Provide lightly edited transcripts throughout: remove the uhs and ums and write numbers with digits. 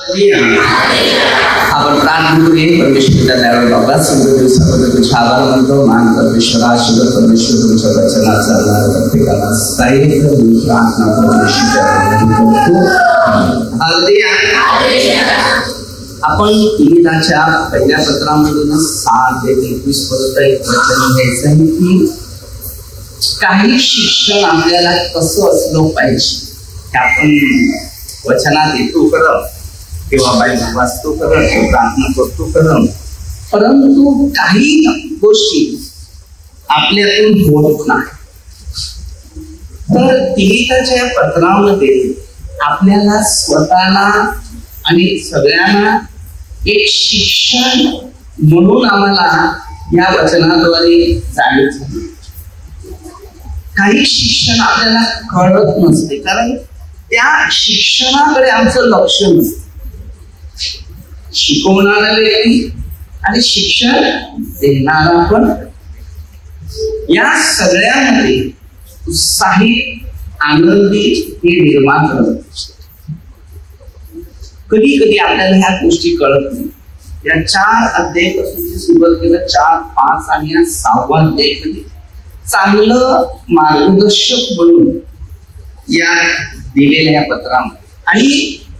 आपण प्रार्थना करूया. परमेश्वराच्या दयाळू बाबा सुंदर दिवसाबद्दल तुझे आभार मानतो. मान परमेश्वर आशीर्वाद परमेश्वर तुमच्या वचनात चालणार प्रत्येकाला स्थायिक प्रार्थना परमेश्वराच्या आपण गीताच्या पहिल्या पत्रामधून 7:21 पर्यंत एक वचन घ्यायचं आहे की काही शिक्षण आपल्याला कसं असलं पाहिजे हे आपण वचनात येतो करत किंवा बायबल वाचतो करत प्रार्थना करतो करत, परंतु काही गोष्टी आपल्यातून होत नाही. तर गीताच्या पत्रामध्ये आपल्याला स्वतःला आणि सगळ्यांना एक शिक्षण म्हणून आम्हाला या वचनाद्वारे जाणीव झाली. काही शिक्षण आपल्याला कळत नसते कारण त्या शिक्षणाकडे आमचं लक्ष नसतं. शिकवणारा व्यक्ती आणि शिक्षण देणारा पण, या सगळ्यामध्ये उत्साही आनंदी हे निर्माण करत. कधी कधी आपल्याला ह्या गोष्टी कळत नाही. या 4 अध्यायापासून सुरुवात केलं 4, 5 आणि या 6वा अध्याय कधी चांगलं मार्गदर्शक म्हणून या दिलेल्या पत्रामध्ये, आणि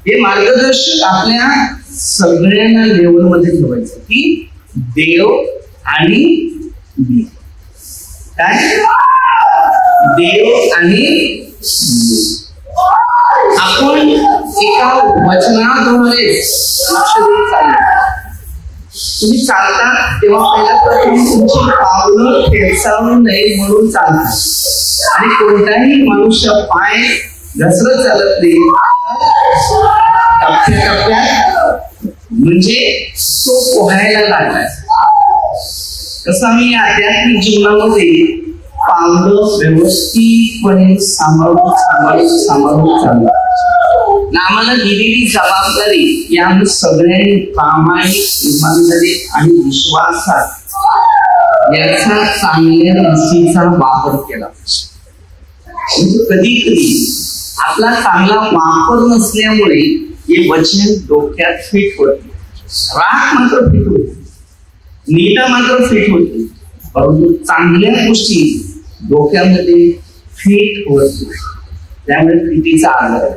हे मार्गदर्शक आपल्या सगळ्यांना लेवलमध्ये ठेवायचं की देव आणि मी. काय देव आणि आपण एका वचनाद्वारे लक्ष देत चाललो. तुम्ही चालता तेव्हा पहिला तर तुमची पावलं ठेचावू नये म्हणून चालता, आणि कोणताही मनुष्य पाय घसरत चालत नाही. टप्प्याटप्प्यात म्हणजे तो पोहायला लागलाय. कसं आम्ही आध्यात्मिक जीवनामध्ये पावलं व्यवस्थितपणे सांभाळून चालू. आम्हाला दिलेली जबाबदारी या आम्ही सगळ्यांनी प्रामाणिक, इमानदारी आणि विश्वासात याचा चांगल्या दृष्टीचा वापर केला. कधी कधी आपला चांगला वापर नसल्यामुळे हे वचन डोक्यात फिट होते, राग मात्र फिट होते, नीटा मात्र फिट होते, परंतु चांगल्या गोष्टी डोक्यामध्ये फिट होत नाही. त्यामुळे फिटीचा आधार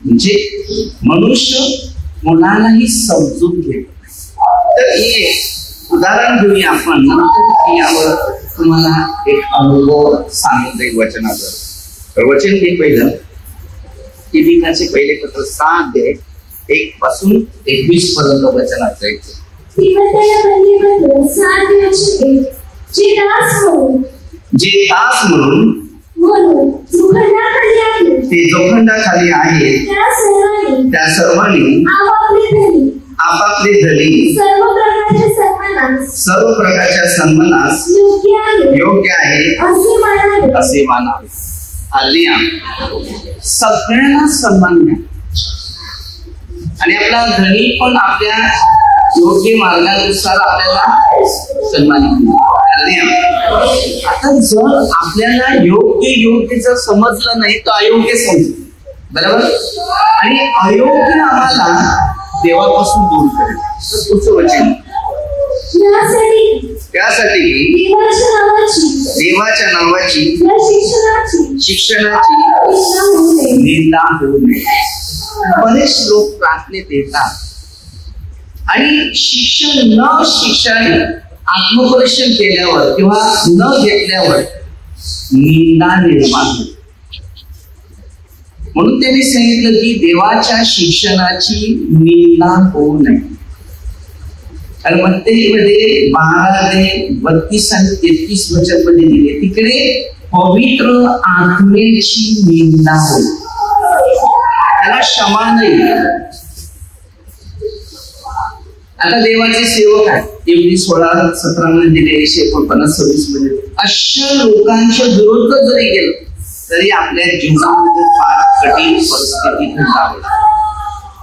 म्हणजे मनुष्य मुलांनाही समजून घेत. तर हे उदाहरण घेऊया आपण, नंतर यावर तुम्हाला एक अनुभव सांगितले वचनाचं. तर वचन हे पहिलं गीताचे पहिले पत्र 6:1 पासून 21 पर्यंत वचनाचं आहे. जे दास म्हणून ते जोखंडाखाली आहे त्या सर्वांनी आपापले धनी सर्व प्रकारच्या सन्मानास योग्य आहे असे मानावे. हालेलुया. सगळ्यांना सन्मान द्या, आणि आपला धनी पण आपल्या योग्य मार्गानुसार आपल्याला सन्मानित. आता जर आपल्याला योग्य जर समजलं नाही तर अयोग्य समजलं, बरोबर, आणि अयोग्य आम्हाला देवापासून दूर करेल. तर तुझं वचन त्यासाठी देवाच्या नावाची शिक्षणाची निंदा होऊ नये. बरेच लोक प्रार्थनेत येतात आणि शिक्षण आत्मपरीक्षण केल्यावर किंवा न घेतल्यावर निंदा निर्माण होते. म्हणून त्यांनी सांगितलं की देवाच्या शिक्षणाची निंदा होऊ नये. आणि मत्तेमध्ये 12:32 आणि 33 वचन मध्ये दिले, तिकडे पवित्र आत्मेची निंदा होईल, त्याला क्षमा नाही. आता देवाचे सेवक आहेत, एवढी 16-17 मध्ये दिले, 149-26 मध्ये. अशा लोकांच्या विरोध जरी गेलं तरी आपल्या जीवनामध्ये फार कठीण परिस्थिती घडतात.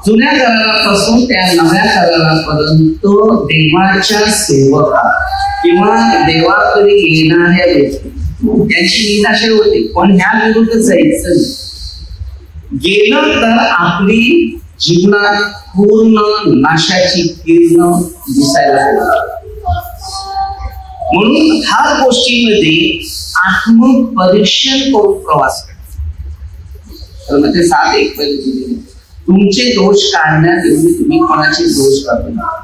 जुन्या करारापासून त्या नव्या करारापर्यंत देवाच्या सेवका किंवा देवाकडे येणाऱ्या व्यक्ती त्यांची निराशा होते, पण ह्या विरुद्ध जायचं गेलं तर आपली जीवनात पूर्ण नाशाची किरण दिसायला लागली. म्हणून ह्या गोष्टीमध्ये आत्मपरीक्षण करून प्रवास करा. म्हणजे 7:1 तुमचे दोष काढण्यात एवढी तुम्ही कोणाचे दोष काढू नका.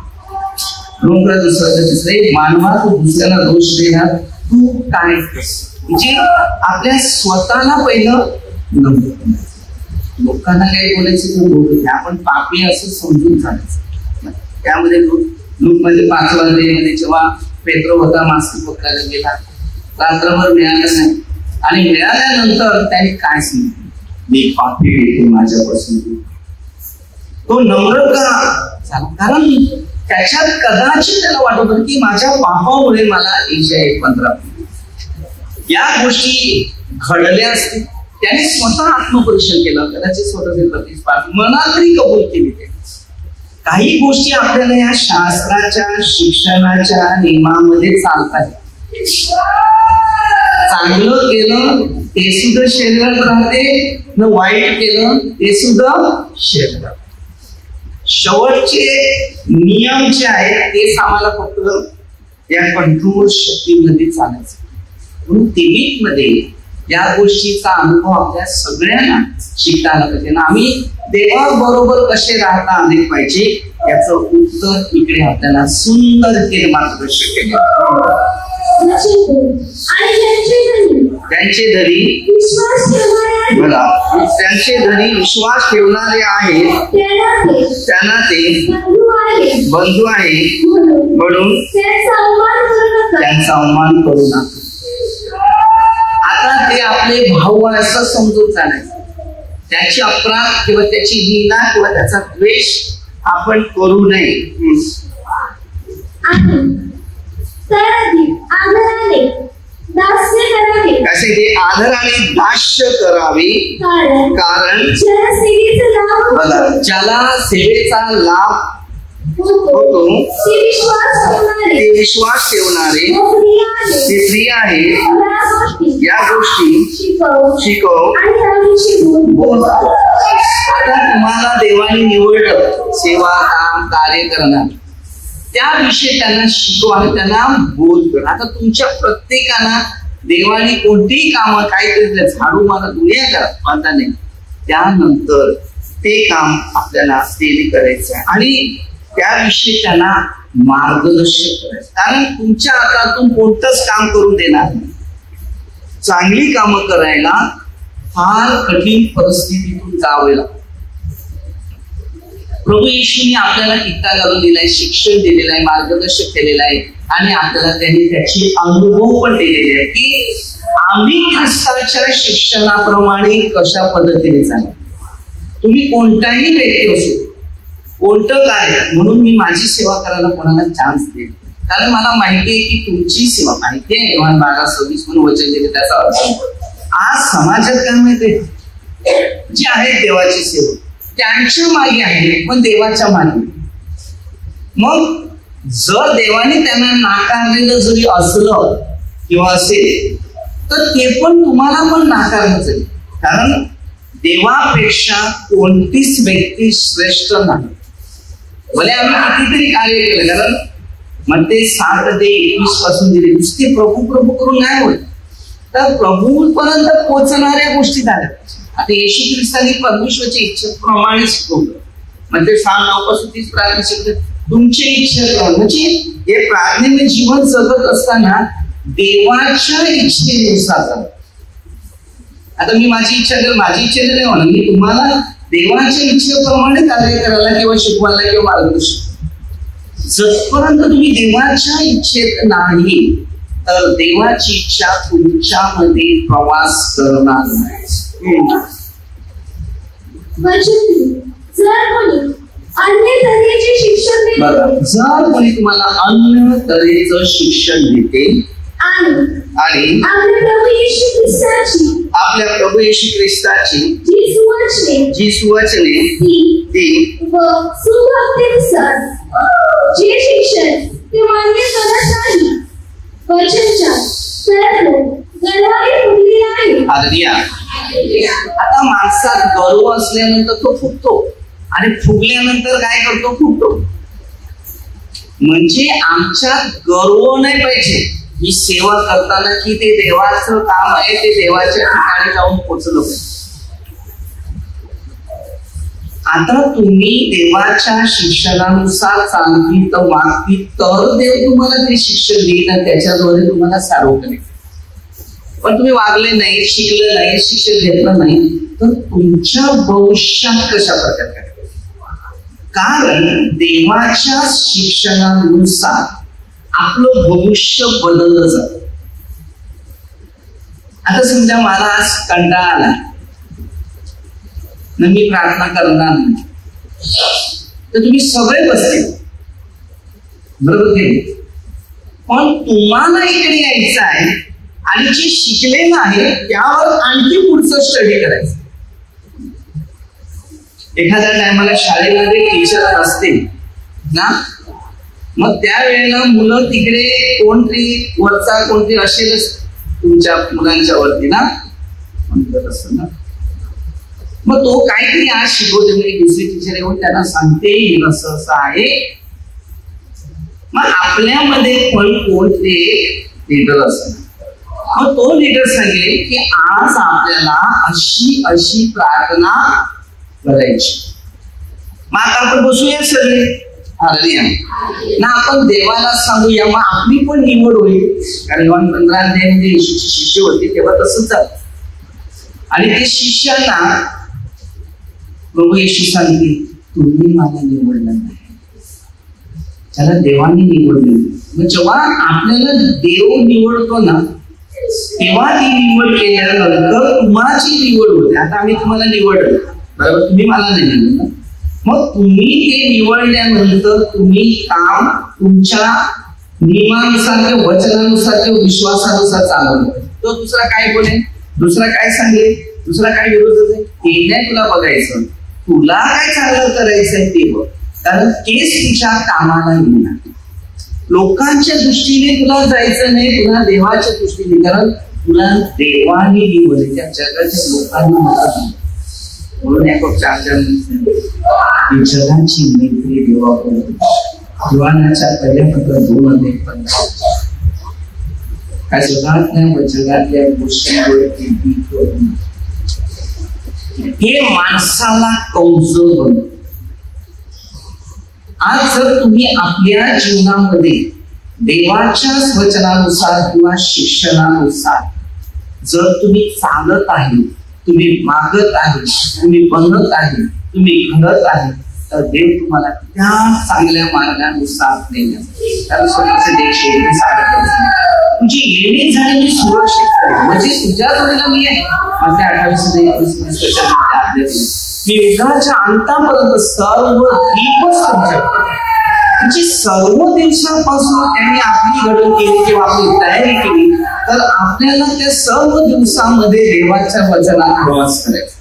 दुसरे मानवा तू दुसऱ्याला दोष देणार तू काय म्हणजे आपल्या स्वतःला पहिलं लोकांना काही बोलायचं बोलू आपण पापी असं समजून चालायचं. त्यामध्ये लूकमध्ये 5 वाजले जेव्हा पेट्रो होता मास्क पकडायला गेला, रात्रभर मिळालं नाही आणि मिळाल्यानंतर त्याने काय सांगितलं, मी पापी येतो माझ्यापासून. तो नम्र का कारण त्याच्यात कदाचित त्याला वाटत होतं की माझ्या पापामुळे मला 115 या गोष्टी घडल्या असतील. त्याने स्वतः आत्मपरीक्षण केलं, कदाचित स्वतःचे प्रतिस्पर्धी मनात तरी कबूल केली. काही गोष्टी आपल्याला या शास्त्राच्या शिक्षणाच्या नियमामध्ये चालतात. चांगलं केलं ते सुद्धा शरीरात राहते, न वाईट केलं ते सुद्धा शरीरात. शेवटचे नियम जे आहेत तेच आम्हाला फक्त या कंट्रोल शक्तीमध्ये चालायचं. म्हणून तिबीत मध्ये या गोष्टीचा अनुभव आपल्या सगळ्यांना शिकायला पाहिजे ना. आम्ही देवाबरोबर कसे राहता आले पाहिजे याचं उत्तर इकडे आपल्याला सुंदर हे मार्गदर्शन केले. त्यांचे धरी बघा त्यांचे धरी विश्वास ठेवणारे आहेत, त्यांना ते बंधू आहे म्हणून त्यांचा अवमान करू नका. आता ते आपले भाऊ असं समजून चालायचं. त्याची अपराध किंवा त्याची निंदा किंवा त्याचा द्वेष आपण करू नये. कसे ते आदराने दास्य करावे कारण ज्याला सेवेचा लाभ होतो ते विश्वास ठेवणारे ते प्रिय आहे. या गोष्टी शिकव बोल. आता तुम्हाला देवाने निवडलं सेवा काम कार्य करणार, त्याविषयी त्यांना शिकवा आणि त्यांना बोध कर. आता तुमच्या प्रत्येकाला देवाने कोणतीही कामं काहीतरी झाडू मला दुनिया करा म्हणता नाही, त्यानंतर ते काम आपल्याला डेली करायचं आहे आणि त्याविषयी त्यांना मार्गदर्शन करायचं. कारण तुमच्या हातातून कोणतंच काम करून देणार नाही. चांगली कामं करायला फार कठीण परिस्थितीतून जावं लागतं. प्रभू येशूने आपल्याला कित्ता घालून दिलाय, शिक्षण दिलेलं आहे, मार्गदर्शन केलेलं आहे आणि आपल्याला त्यांनी त्याचे अनुभव पण दिलेले आहे की आम्ही ख्रिस्ताच्या शिक्षणाप्रमाणे कशा पद्धतीने चालू. तुम्ही कोणताही व्यक्ती असो, कोणतं कार्य, म्हणून मी माझी सेवा करायला कोणाला चान्स देईल. कारण मला माहिती आहे की तुमची सेवा माहिती आहे. 12:26 म्हणून वचन दिले त्याचा अर्थ आज समाजात काय माहिती जे आहेत देवाची सेवा त्यांच्या मागे आहे पण देवाच्या मागे. मग जर देवाने त्यांना नाकारलेलं जरी असलं किंवा असेल तर ते पण तुम्हाला पण नाकारलं जाईल. कारण देवापेक्षा कोणतीच व्यक्ती श्रेष्ठ नाही. भले आम्ही कितीतरी कार्य केलं, कारण म्हणते 7:21 पासून दिले नुसते प्रभू प्रभू करून नाही होत, तर प्रभूपर्यंत पोहोचणाऱ्या गोष्टी झाल्या. आता येशू ख्रिस्तांनी परमेश्वरच्या इच्छेप्रमाणे शिकवलं. म्हणजे 6:9 पासून 30 प्रार्थना शिकवलं तुमची इच्छा म्हणजे हे प्रार्थनेने जीवन जगत असताना देवाच्या इच्छेनुसार. आता मी माझी इच्छा केली, माझी इच्छा नाही होणार, मी तुम्हाला देवाच्या इच्छेप्रमाणे कार्य करायला किंवा शिकवायला किंवा मार्गदर्शन. जसपर्यंत तुम्ही देवाच्या इच्छेत नाही तर देवाची इच्छा तुमच्यामध्ये प्रवास करणार नाही. जर कोणी तुम्हाला अन्य तऱ्हेचं शिक्षण देते आणि आपल्या प्रभू येशू ख्रिस्ताची जी सुवचने ती जे शिक्षण ते मान्य करत नाही वचनच्या आता माणसात गर्व असल्यानंतर तो फुटतो आणि फुगल्यानंतर काय करतो, फुटतो. म्हणजे आमच्यात गर्व नाही पाहिजे ही सेवा करताना की ते देवाचं काम आहे, ते देवाच्या ठिकाणी जाऊन पोचलं पाहिजे. आता तुम्ही देवाच्या शिक्षणानुसार चालली तर वागती तर देव तुम्हाला ते शिक्षण देईल आणि त्याच्याद्वारे तुम्हाला सारो करेल. पण तुम्ही वागले नाही, शिकले नाही, शिक्षण घेतलं नाही तर तुमच्या भविष्यात कशा प्रकारे? कारण देवाच्या शिक्षणानुसार आपलं भविष्य बदललं जातं. आता समजा मला आज कंटाळा आला, मी प्रार्थना करणार नाही, तर तुम्ही सगळे बसतील, बरोबर की? पण तुम्हाला इकडे यायचं आहे आणि जे शिकलेलं आहे त्यावर आणखी पुढचं स्टडी करायचं. एखाद्या टायमाला शाळेमध्ये टीचर असते ना, मग त्यावेळेला मुलं तिकडे कोणतरी वरचा कोणतरी असेलच तुमच्या मुलांच्या वरती ना, म्हणत असतं ना. मग तो काहीतरी आज शिकवते, म्हणजे दुसरी टीचर येऊन त्यांना सांगते असं असं आहे. मग आपल्यामध्ये पण कोणते लीडर असतात, मग तो लीडर सांगेल की आज आपल्याला अशी अशी प्रार्थना करायची. मग आता आपण बसूया सगळे ना, आपण देवाला सांगूया, मग आपली पण निवड होईल. कारण 15 अध्यायामध्ये येशूची शिष्य होती तेव्हा तसंच झालं. आणि ते शिष्यांना प्रभू येशू सांगते, तुम्ही मला निवडलं नाही, त्याला देवाने निवडले. मग जेव्हा आपल्याला देव निवडतो ना, तेव्हा ती निवड केल्यानंतर तुम्हाची निवड होते. आता आम्ही तुम्हाला निवडलं, बरोबर, तुम्ही मला नाही निवडलं. मग तुम्ही ते निवडल्यानंतर तुम्ही काम तुमच्या नियमानुसार किंवा वचनानुसार किंवा विश्वासानुसार चालवलं. तो दुसरा काय बोलेल, दुसरा काय सांगेल, दुसरा काय विरोध आहे, ते नाही तुला बघायचं. तुला काय चांगलं करायचंय ते बघ, कारण तेच तुझ्या कामाला येणार. लोकांच्या दृष्टीने तुला जायचं नाही, तुला देवाच्या दृष्टीने, कारण तुला देवाने निवडले, त्या जगाच्या लोकांनी मला. म्हणून याकोब 4:4 जगाची मैत्री देवाकडे. युवानाच्या पहिल्या पत्र 2:15 काय जगातल्या व जगातल्या गोष्टींवर हे माणसाला कमजोर बनवतं. आज जर तुम्ही आपल्या जीवनामध्ये देवाच्या वचनानुसार किंवा शिक्षणानुसार जर तुम्ही चालत आहे, तुम्ही मागत आहे, तुम्ही बनत आहे, तुम्ही घडत आहे, तर देव तुम्हाला त्या चांगल्या मार्गानुसार नेण्याचा. कारण स्वतःचे देश तुझी येणे झालेली सुरक्षित करेल. म्हणजे तुझ्या जोडीला मी आहे. माझ्या 28 मी युगाच्या अंतापर्यंत सर्व दिवस तुमच्याकडे. म्हणजे सर्व दिवसापासून त्यांनी आपली घडण केली किंवा आपली तयारी केली, तर आपल्याला त्या सर्व दिवसामध्ये देवाच्या वचनात प्रवास करायचा.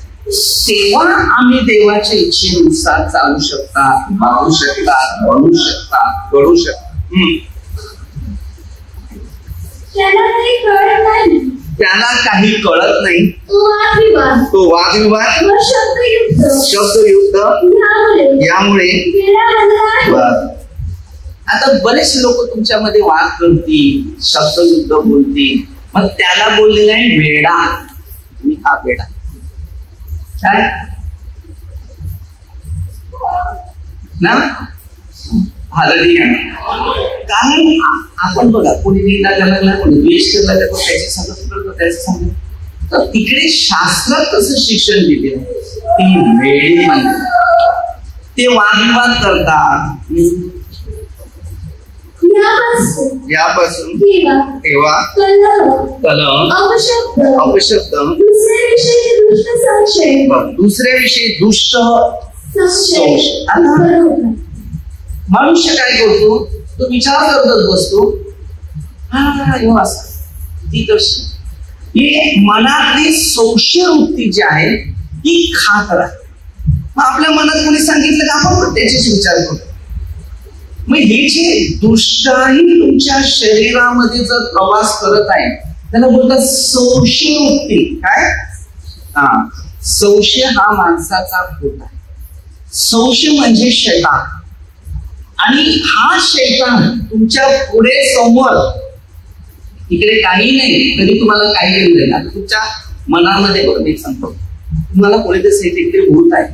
तेव्हा आम्ही देवाच्या इच्छेनुसार चालू शकतात, वागू शकतात, बनू शकतात, घडू शकतात. त्याला काही कळत नाही. तो वादविवाद शब्दयुद्ध यामुळे. आता बरेचसे लोक तुमच्यामध्ये वाद करतील, शब्दयुद्ध बोलतील, मग त्याला बोललेला आहे वेडा. तुम्ही हा वेडा काय ना, हालदिया. कारण आपण बघा, कोणी निंदा करायला, कोणी द्वेष करायला, त्याची सांगत करतो, त्याचं सांगतो. तर तिकडे शास्त्रात कसं शिक्षण दिलेलं, ती वेळी म्हणतात, ते वादविवाद करतात. यापासून तेव्हा कलह, अपशब्द, दुसऱ्याविषयी दुष्ट संशय. मनुष्य काय करतो, तो विचार करतच बसतो, हा ती कशी. ही मनातली संशय वृत्ती जी आहे ती खात राहते. मग आपल्या मनात कोणी सांगितलं का आपण पण त्याच्याशी विचार करतो. मग हे जे दुष्टाही तुमच्या शरीरामध्ये जर प्रवास करत आहे त्याला बोलतात संशय वृत्ती. काय? संशय हा माणसाचा भूत आहे. संशय म्हणजे शैतान. आणि हा शैतान तुमच्या पुढे समोर इकडे काही नाही तरी तुम्हाला काही नाही. आता तुमच्या मनामध्ये बघ मी सांगतो, तुम्हाला पुढे ते तिकडे भूत आहे,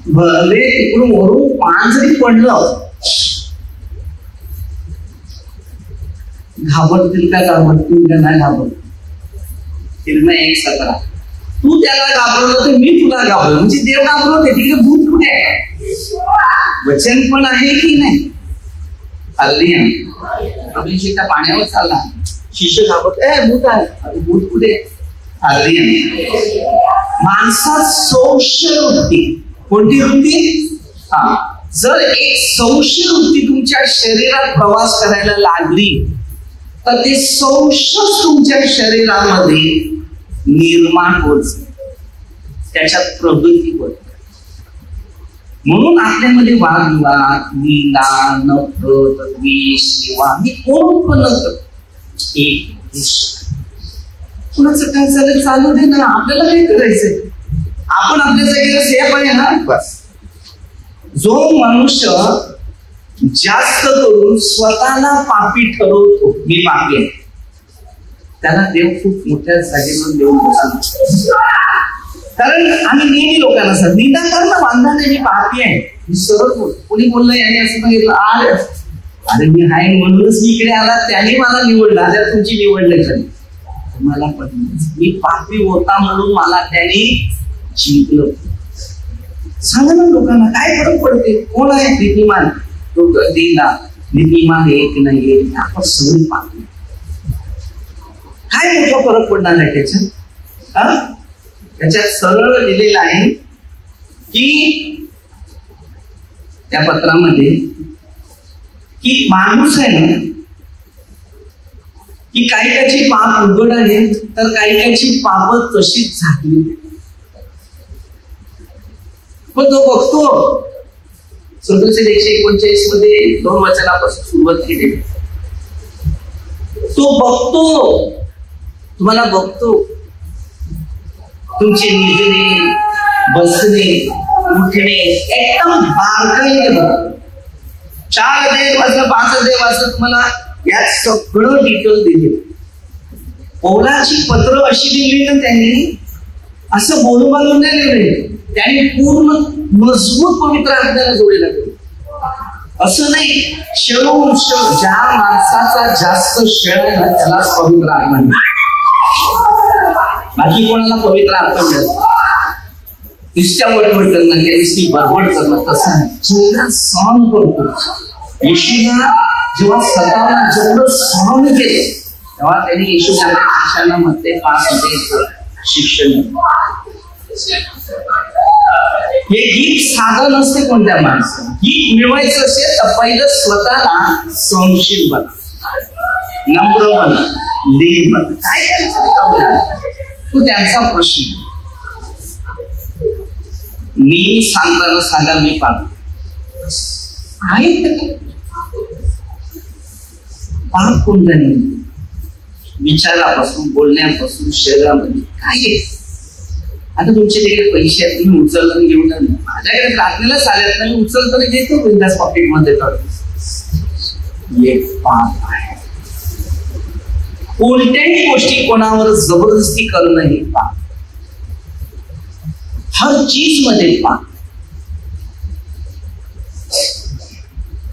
भले तिकडून वरून पान जरी पडलं घाबरतील का घाबरतील का नाही घाबरत. फिल्म 1:17 तू त्याला घाबरवलं तर मी तुला घाबरलो. म्हणजे देव घाबरवते, तिकडे भूत कुठे आहे? वचन पण आहे की नाही? हल्ली आपली शिका पाण्यावर चालला, शिष्य घाबरत भूत आहे, भूत कुठे? हल्ली माणसात संशय वृत्ती. कोणती वृत्ती? जर एक संशय वृत्ती तुमच्या शरीरात प्रवास करायला लागली तर ते संशय तुमच्या शरीरामध्ये निर्माण होत, त्याच्यात प्रगती होत. म्हणून आपल्यामध्ये वादविवाद, निंदा, नफरत, द्वेष, हे कोण पण एक कुणाचं काय झालं चालू दे ना, आपल्याला काय करायचंय? आपण आपल्या जागेला सेफ आहे ना. बस जो मनुष्य जास्त करून स्वतःला पापी ठरवतो, मी पापी आहे, त्याला देव खूप मोठ्या जागेवर देऊन बसतो. कारण आम्ही नेहमी लोकांना सर निंदा करणं बांधा नाही, मी पापी आहे, मी सरळ बोलतो. कोणी बोललं याने असं सांगितलं, अरे मी हाय म्हणूनच मी इकडे आला, त्याने मला निवडलं. आता तुमची निवड नाही झाली, मला पण मी पापी होता म्हणून मला त्याने जिंकलं. सांगा ना लोकांना, काय फरक पडते? कोण आहे नीतिमान? तो देला नीतिमान एक नाही, आपण सगळे पापी. काय मोठा फरक पडणार आहे त्याच्यात? त्याच्यात सरळ लिहिलेलं आहे की त्या पत्रामध्ये की माणूस आहे ना, की काही त्याची पाप उघड आहे तर काही त्याची पाप तशीच झाली. पण तो बघतो. 149 मध्ये 2 वचनापासून सुरुवात केली. तो बघतो, तुम्हाला बघतो, तुमचे निघणे, बसणे, उठणे एकदम बारकाईने बघतो. 4 अध्याय वाचलं, 5 अध्याय वाचलं, तुम्हाला यात सगळं डिटेल दिले. पौलाची पत्र अशी लिहिली ना त्यांनी, असं बोलून बालून नाही लिहिले, त्यांनी पूर्ण मजबूत पवित्र आत्म्याला जोडलेलं आहे. असं नाही ज्या माणसाचा जास्त क्षण आहे ना त्यालाच पवित्र आत्मा मिळतो, बाकी कोणाला पवित्र आत्मा मिळत नुसत्या वटवट करणं, नुसती बडबड करणं तसं नाही. जेवढा सहन करतो येशूला, जेव्हा स्वतःला जेवढं सहन केलं तेव्हा त्यांनी येशूच्या शिष्यांना मध्ये 5 मध्ये शिक्षण. हे गीत साधं नसते कोणत्या माणसाला. गीत मिळवायचं असेल तर पहिलं स्वतःला सहनशील बना, नम्र बना, लीन बना. काय करायचं तो त्यांचा प्रश्न. मी सांगताना सांगा मी पाप आहे, पाप कोणता नाही. विचारापासून, बोलण्यापासून, शरीरामध्ये काय आहे. आता तुमचे तिकडे पैसे आहेत, तुम्ही उचलून घेऊन जा. माझ्याकडे प्रार्थनेलाच आल्यात नाही, उचलतो देतो बिंदास पॉकेट मध्ये. एक पाप आहे. कोणत्याही गोष्टी कोणावर जबरदस्ती करणं हे पाप. हर चीज मध्ये पाप.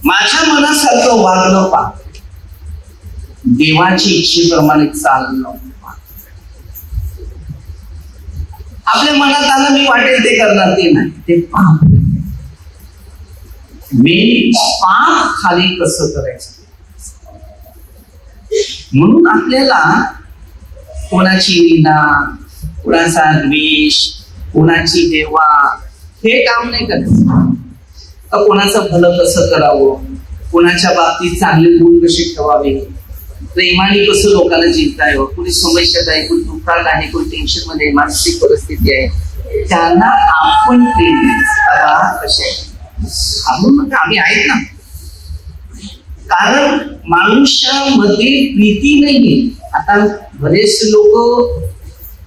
माझ्या मनासारखं वागणं पाप, देवाची इच्छेप्रमाणे चालणं पाप. आपल्या मनात आलं मी वाटेल ते करणार, ते नाही, ते पाप. मी पाप खाली कसं करायचं. म्हणून आपल्याला कोणाची निंदा, कोणाचा द्वेष, कोणाची देवा हे काम नाही करायचं. कोणाचं भलं कसं करावं, कोणाच्या बाबतीत चांगले गुण कसे ठेवावे, प्रेमाने कसं लोकांना जिंकता यावं. कोणी समस्यात आहे, कोणी दुःखात आहे, कोणी टेन्शन मध्ये, मानसिक परिस्थिती आहे, त्यांना आपण प्रेम कसे आपण आम्ही आहेत ना. कारण मनुष्यामध्ये प्रीती नाहीये. आता बरेच लोक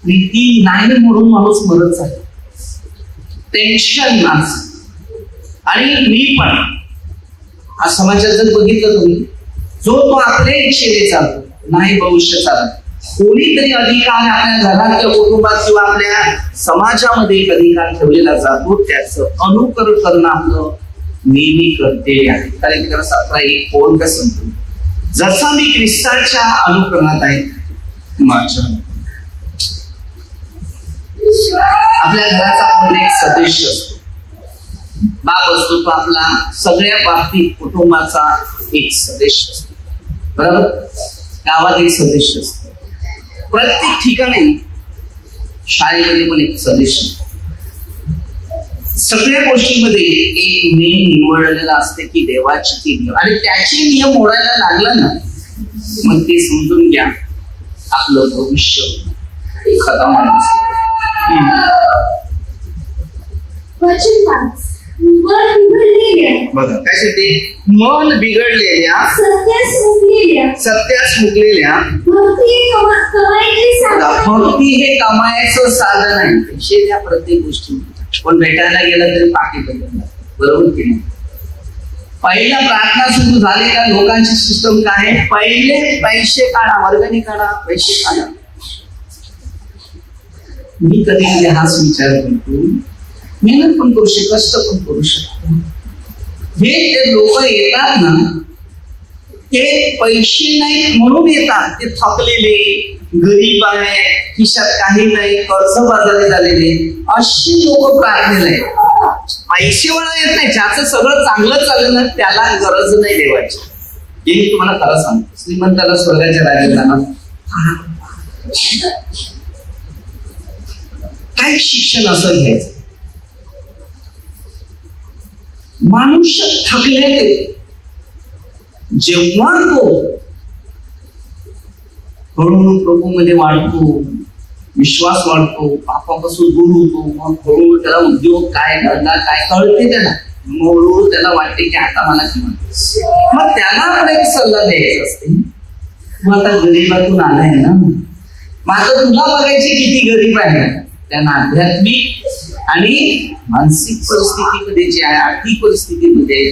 प्रीती नाही म्हणून माणूस मरत आहे. टेन्शन माणसं आणि मी पण हा समाजात जर बघितलं तुम्ही, जो तो आपल्या इच्छेने चालतो, नाही भविष्य चालत. कोणीतरी अधिकार आपल्या घरात किंवा कुटुंबात किंवा आपल्या समाजामध्ये एक अधिकार ठेवलेला जातो, त्याचं अनुकरण करणं आपलं नेहमी कर्तव्य आहे. कारण की त्याला 17:1 कोण का सांगतो, जसा मी ख्रिस्ताच्या अनुकरणात आहे माझ्या. आपल्या घराचा कोण एक सदस्य असतो, बाप असतो, तो आपला सगळ्या बाबतीत कुटुंबाचा एक सदस्य असतो, बरोबर. गावात एक सदस्य असतो, प्रत्येक ठिकाणी शाळेमध्ये पण एक सदस्य. सगळ्या गोष्टींमध्ये एक नियम निवडलेला असते की देवाची ती नियम, आणि त्याचे नियम मोडायला लागलं ना, मग ते समजून घ्या आपलं भविष्य खतम होणार. बघा काय सांगते, मन बिघडलेल्या सत्यास मुकलेल्या भक्ती हे कमायचं साधन आहे. पैसे द्या प्रत्येक गोष्टी, पण भेटायला गेलं तरी पाकिट बरोबर की नाही. पहिला प्रार्थना सुरू झाली का लोकांची सिस्टम काय आहे, पहिले पैसे काढा, वर्गणी काढा, पैसे काढा. मी कधी कधी हाच विचार करतो, मेहनत पण करू शकतो, कष्ट पण करू शकतो. हे ते लोक येतात ना, ते पैसे नाही म्हणून येतात, ते थकलेले, गरीब आहे, खिशात काही नाही, कर्जबाजारी झालेले, अशी लोक प्रार्थनेला आहेत. पैसेवाला येत नाही, ज्याचं सगळं चांगलं चाललं ना त्याला गरज नाही देवाची. हे मी तुम्हाला खरं सांगतो, श्रीमंताला स्वर्गाच्या राज्यात जाणार. काय शिक्षण असं घ्यायचं, माणूस थकलेले, जेव्हा तो हळूहळू प्रभूमध्ये वाढतो, विश्वास वाढतो, पापापासून दूर होतो, मग हळूहळू त्याला उद्योग काय, धंदा काय कळते त्याला, मग हळूहळू त्याला वाटते की आता मला किंमत. मग त्याला आपण एक सल्ला द्यायचा असते, तू आता गरीबातून आलाय ना, मग आता तुला बघायची किती गरीब आहे. त्यांना आध्यात्मिक आणि मानसिक परिस्थितीमध्ये जे आहे, आर्थिक परिस्थितीमध्ये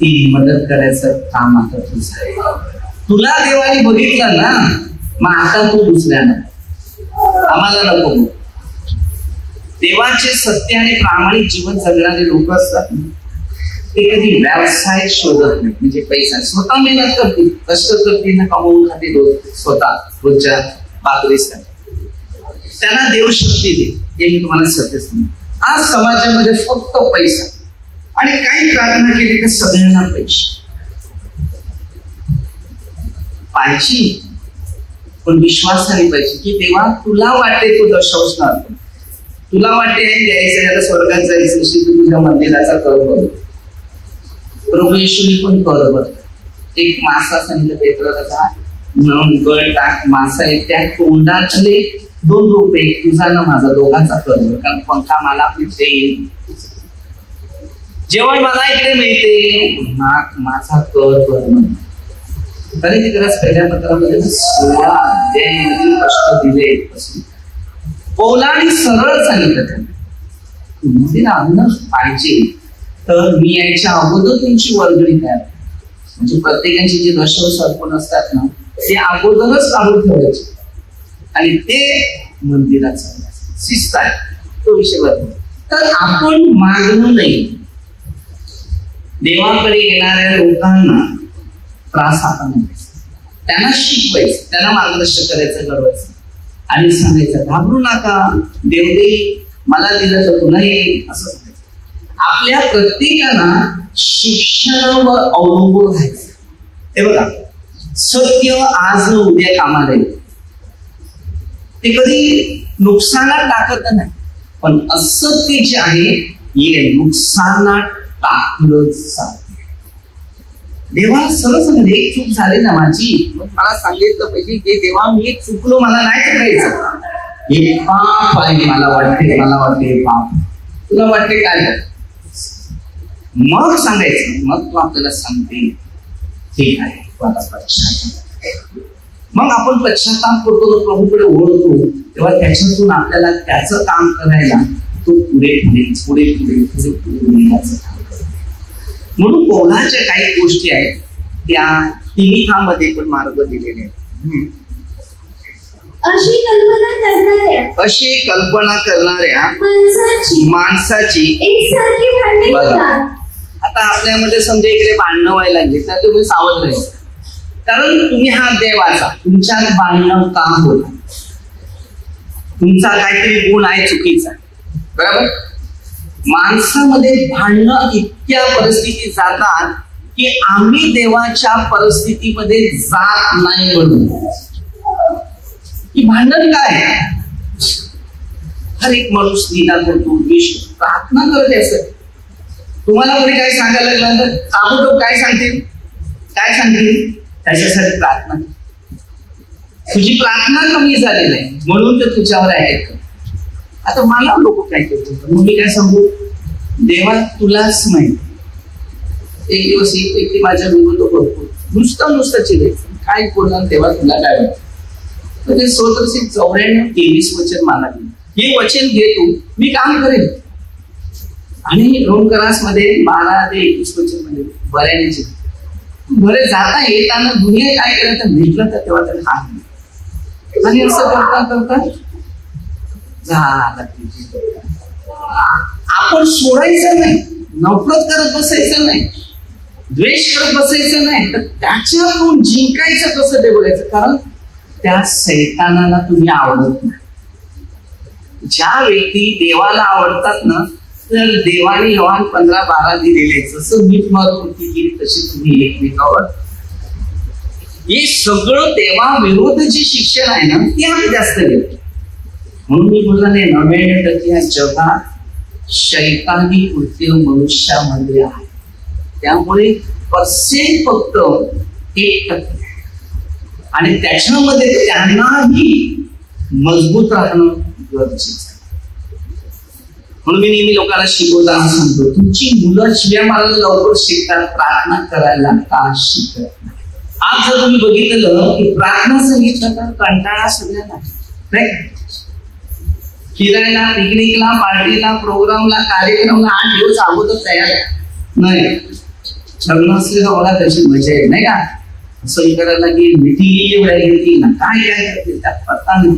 ती मदत करायचं काम आता तुझं आहे. तुला देवाने बघितलं ना, मग आता तू दुसऱ्यांना, आम्हाला नको. देवाचे सत्य आणि प्रामाणिक जीवन जगणारे लोक असतात, ते कधी व्यवसाय शोधत नाही. म्हणजे पैसा स्वतः मेहनत करतील, कष्ट करतील, कमवून खातील स्वतः रोजच्या पातळीसाठी. त्यांना देव शक्ती दे, हे मी तुम्हाला सत्य सांगतो. आज समाजामध्ये फक्त पैसा, आणि काही प्रार्थना केली तर सगळ्यांना पैसे पाहिजे, पण विश्वासाने पाहिजे की देवा तुला वाटते तू दर्शवणार, तुला वाटते द्यायचं, आता स्वर्गात जायचं असेल तू तुझ्या मंदिराचा कर बघ. प्रभू येशूने पण कर बघ. एक मासा सांगितलं पेत्राला, गळ टाक, मासा आहे, त्या तोंडातले 2 रुपये तुझा ना माझा दोघांचा कर, कारण पंखा मला येईल, जेवण मला इकडे मिळते, माझा कर बर. तरी ती गरज पहिल्या पत्रामध्ये 16 अध्यायामध्ये कष्ट दिले, बोला आणि सरळ सांगितलं त्यांना, अन्न पाहिजे तर मी यायच्या अगोदर तुमची वर्गणी तयार, म्हणजे प्रत्येकाची जे दशवस अर्पण असतात ना, ते अगोदरच काढून ठेवायचे आणि ते मंदिराचा शिस्त आहे, तो विषय बरोबर. तर आपण मागणं नाही, देवाकडे येणाऱ्या लोकांना त्रास आपण त्यांना शिकवायचं, त्यांना मार्गदर्शन करायचं, घडवायचं आणि सांगायचं घाबरू नका, देव देईल, मला दिलं तर पुन्हा येईल, असं सांगायचं. आपल्या प्रत्येकाला शिक्षणावर अवलंबून राहायचं. हे बघा, सत्य आज उद्या कामाला येईल, ते कधी नुकसानात टाकत नाही, पण असत्य जे आहे हे नुकसानात टाकलंच जातं. देवा सरळ सांगितलं, एक चूक झाली ना माझी, मग मला सांगितलं पाहिजे की देवा मी एक चुकलो, मला नाही करायचं, हे पाप आहे, मला वाटते पाप, तुला वाटते काय, मग सांगायचं. मग तू आपल्याला सांगते ठीक आहे, मग आपण पश्चाताप करतो, प्रभूकडे ओळखतो, तेव्हा त्याच्यातून आपल्याला त्याचं काम करायला तो पुढे नेण्याचं काम करतो. म्हणून कौलाच्या काही गोष्टी आहेत त्या तिमिठामध्ये पण मार्ग दिलेले आहेत. अशी कल्पना करणाऱ्या माणसाची एकसारखी भांडणे होतात. आता आपल्यामध्ये समजा इकडे भांडणं व्हायला लागली तर तुम्ही सावध राहायचं, कारण तुम्ही हा देवाचा तुमच्यात भांडणं का होता, तुमचा काहीतरी गुण आहे चुकीचा, बरोबर. माणसामध्ये भांडणं इतक्या परिस्थितीत जातात की आम्ही देवाच्या परिस्थितीमध्ये जात नाही म्हणून. की भांडण काय, हर एक माणूस निंदा करतो, प्रार्थना करत असत. तुम्हाला कोणी काय सांगायला लागलं तर ताबडतोब काय सांगतील, त्याच्यासाठी प्रार्थना. तुझी प्रार्थना कमी झालेली आहे म्हणून ते तुझ्यावर आहेत. आता मला लोक काय करतात, मग मी काय सांगू, देवा तुलाच माहिती. एक दिवस एक माझ्या डोकं तो करतो, नुसतं चिरायचं, काय बोलणार तेव्हा तुला काय वाटतं. म्हणजे 94:23 वचन मला हे वचन घे तू, मी काम करेन. आणि रोमकरास मध्ये 12 ते 21 वचन मध्ये बऱ्याने बरे जाता येताना दुनिया काय केलं तर भेटलं तर तेव्हा त्याला हात आणि असं करता झालं. आपण सोडायचं नाही, नफरत करत बसायचं नाही, द्वेष करत बसायचं नाही, तर त्याच्यातून जिंकायचं कसं ते बघायचं. कारण त्या सैतानाला तुम्ही आवडत नाही. ज्या व्यक्ती देवाला आवडतात ना, तर देवाने योहान 15:12 दिलेले, जसं मीठ मारून केली तशी तुम्ही एकमेकावर. हे सगळं देवाविरोधाचे शिक्षण आहे ना, ते आम्ही जास्त घेतो. म्हणून मी बोलला नाही, 99% या जगात शैतानी कृत्य मनुष्यामध्ये आहे. त्यामुळे पर्सेंट फक्त 1%, आणि त्याच्यामध्ये त्यांनाही मजबूत राहणं गरजेचं आहे. म्हणून मी नेहमी लोकांना शिकवताना सांगतो, तुमची मुलं शिव्या मारायला लवकर शिकतात, प्रार्थना करायला का शिकत नाही. आज जर तुम्ही बघितलं की प्रार्थना सांगितलं तर कंटाळा सगळ्यांना, फिरायला, पिकनिकला, पार्टीला, प्रोग्रामला, कार्यक्रमला 8 दिवस अगोदर तयार नाही. लग्न असलेला मला त्याची मजा आहे नाही का, असं करायला की मिठी घेतली ना, काय करते त्यात पत्ता नाही.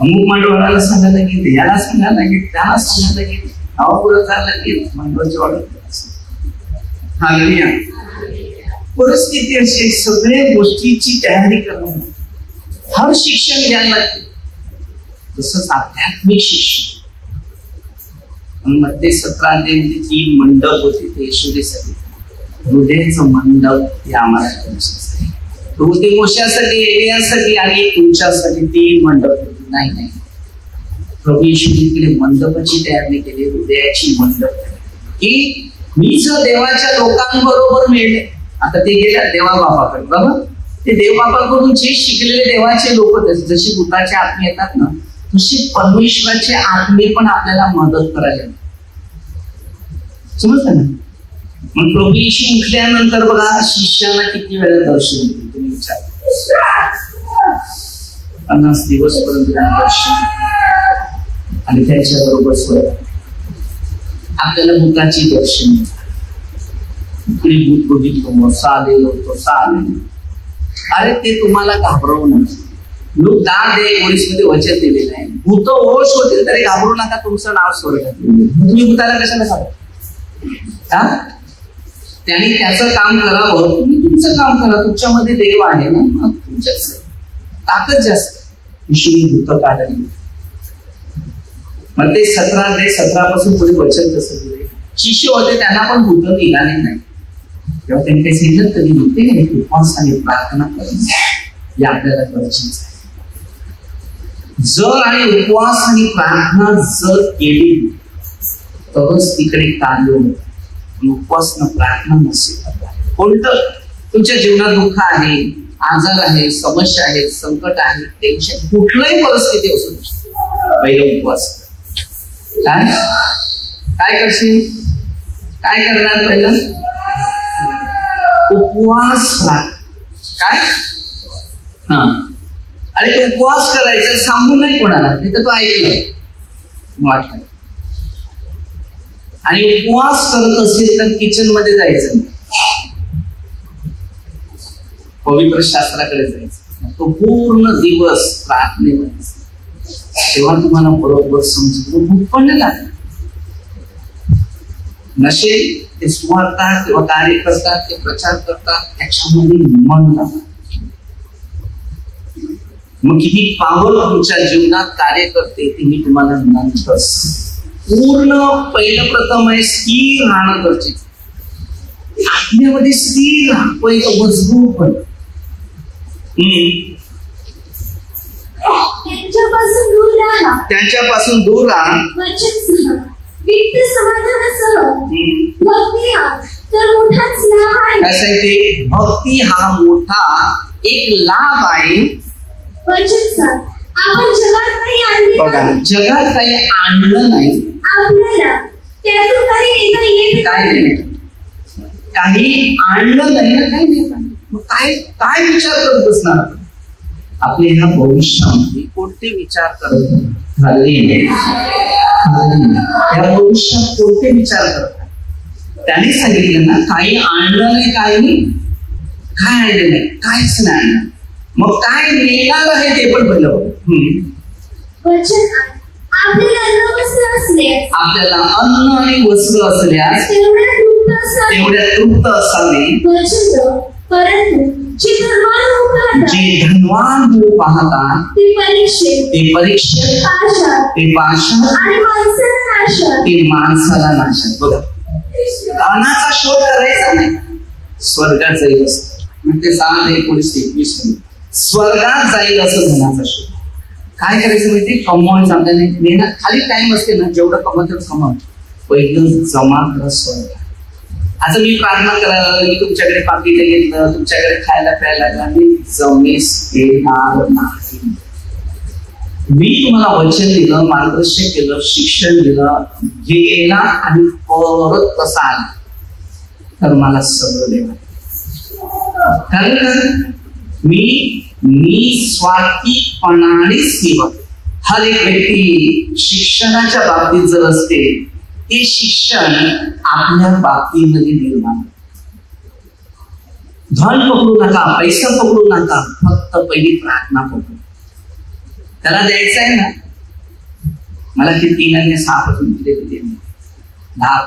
अमुक मंडळाला सांगायला गेले, याला सांगायला गेले, त्याला सांगायला गेले, पुढे जायला गेले, मंडळाची ऑर्डर. परिस्थिती अशी, सगळ्या गोष्टीची तयारी करणं, हर शिक्षण घ्यायला लागते. तसंच आध्यात्मिक शिक्षण. मध्ये 17 अध्यायामध्ये 3 मंडप होते, ते येशूसाठी हृदयाचं मंडप ते आम्हाला ते मोशासाठी, एलियासाठी आणि तुमच्यासाठी 3 मंडप होते. नाही, प्रभू येशूने मंडपाची तयारी केली, हृदयाची मंडप, की मी जर देवाच्या लोकांबरोबर मिळले. आता ते गेल्या देवा बापाकडे, बरोबर. ते देवबापाकडून जे शिकलेले देवाचे लोक, जशी भूताचे आत्मे येतात ना, तशी परमेश्वराचे आत्मे पण आपल्याला मदत करायला. समजलं ना. मग प्रभू येशू उठल्यानंतर बघा शिष्याला किती वेळा दर्शन दिले तुम्ही विचार. 50 दिवस पर्यंत दर्शन, आणि त्याच्याबरोबर स्वतः आपल्याला भूताची दर्शन. भूत बघितलं, अरे ते तुम्हाला घाबरवू नका. लोक 10:19 मध्ये वचन दिलेलं आहे, भूत होश होतील तरी घाबरू नका, तुमचं नाव स्वर्गात. तुम्ही भूताला कशाला सांगा. त्यांनी त्याचं काम करावं, तुम्ही तुमचं काम करा. तुमच्यामध्ये देव आहे ना, तुमच्या ताकद जास्त. भूत काढली. मग ते 17 पासून पुढे वचन कसं दिले. शिष्य होते त्यांना पण भूत निघाले नाही. तेव्हा त्यांनी काही सांगितलं तरी होते उपवास आणि प्रार्थना करणं हे आपल्याला गरजेचं आहे. जर आणि उपवास आणि प्रार्थना जर केली तरच तिकडे कार्य होतं. उपवास न प्रार्थना नसेल, कोणतं तुमच्या जीवनात दुःख आहे, आजार आहे, समस्या आहे, संकट आहे, टेन्शन, कुठल्याही परिस्थिती असू शकते, पहिलं उपवास. काय करशील, काय करणार पहिलं उपवास. काय अरे ते उपवास करायचं सांगून नाही कोणाला, तिथं तो ऐकलं वाटलं. आणि उपवास करत असेल तर किचन मध्ये जायचं, पवित्र शास्त्राकडे जायचं, तो पूर्ण दिवस प्रार्थनेमध्ये, तेव्हा तुम्हाला बरोबर समजून भूक पण नाही लागत. नसेल ते सुवार्ता किंवा कार्य करतात, ते प्रचार करतात, त्याच्यामध्ये मन लागतं. मग किती पावर तुमच्या जीवनात कार्य करते ते मी तुम्हाला नंतर. पूर्ण पहिलं प्रथम आहे स्थिर राहणं गरजेचं. आत्म्यामध्ये स्थिर राहतो, मजबूत पण. त्यांच्यापासून दूर राहा. भक्ती हा मोठा एक लाभ आहे. आपण जगात काही आणले बघा, जगात काही आणलं नाही, आपल्याला त्यातून काही नेता येत नाही, काही आणलं नाही ना, काही नेता. मग काय काय विचार करत बसणार आपले ह्या भविष्यामध्ये? कोणते विचार करत झाले? या भविष्यात कोणते विचार करतात? त्याने सांगितलं ना, काही आणलं नाही, काही काय आणलं नाही, काहीच नाही आणलं. मग काय नेणार आहे ते पण पहिलं. आपल्याला अन्न आणि वस्त्र असल्यास तेवढ्या तृप्त असावे. जे धनवान होऊ पाहतात ते परीक्षेत, ते पाषाण, ते माणसाला नाशात. बघा, धनाचा शोध करायचा नाही, स्वर्गात जाईल असं ते 6:19-21 स्वर्गात जाईल असं धनाचा शोध. काय करायचं माहिती? कमवायचं आपल्याला मेहनत. खाली टाइम असते ना, जेवढं कमवत कमव, पहिलं जमा करा स्वर्ग. आता मी प्रार्थना करायला लागलो, मी तुमच्याकडे पाकिट घेतलं, तुमच्याकडे खायला प्यायला लागला, मी जमीस येणार नाही. मी तुम्हाला वचन दिलं, मार्गदर्शन केलं, शिक्षण दिलं, गेला आणि परत कसा आला तर मला सगळं देणार. कारण मी स्वार्थीपणाने सेवा. हर एक व्यक्ती शिक्षणाच्या बाबतीत जर असते, ते शिक्षण आपल्या बाबतीमध्ये निर्माण. धन पकडू नका, पैसा पकडू नका, फक्त पहिली प्रार्थना पकडू. त्याला द्यायचं आहे ना, मला ते 3 आणि 6 पासून दिले 10.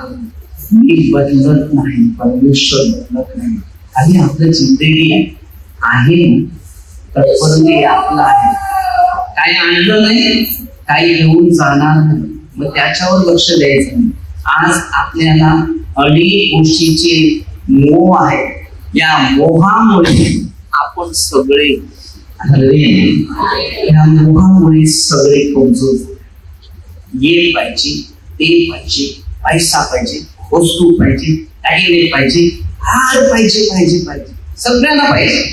मी बदलत नाही, परमेश्वर बदलत नाही. आणि आपलं जिंदगी आहे तत्परते आपलं आहे. काही आणलं नाही, काही घेऊन जाणार नाही, मग त्याच्यावर लक्ष द्यायचं नाही. आज आपल्याला अनेक गोष्टीचे मोह आहे. या मोहामुळे आपण सगळे या मोहामुळे सगळे कमजोर. ये पाहिजे, ते पाहिजे, पैसा पाहिजे, वस्तू पाहिजे, दागिने पाहिजे, हार पाहिजे, पाहिजे पाहिजे, सगळ्यांना पाहिजे.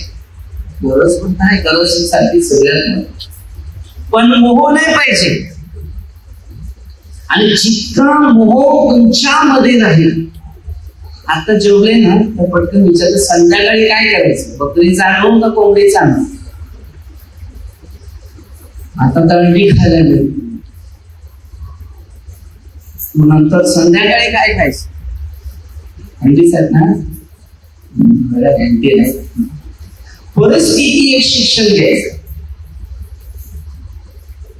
गरज पण नाही, गरजेसाठी सगळ्यांना, पण मोह नाही पाहिजे. आणि जितका मोह तुमच्यामध्ये राहील. आता जेवले ना तर पटकन विचारलं, संध्याकाळी काय करायचं? बकरी चालवू का कोंबडी चालवू? आता तळणी खायला मिळते, नंतर संध्याकाळी काय खायचं? अंडीच आहेत ना, अंडी नाही. परिस्थिती एक शिक्षण घ्यायचं.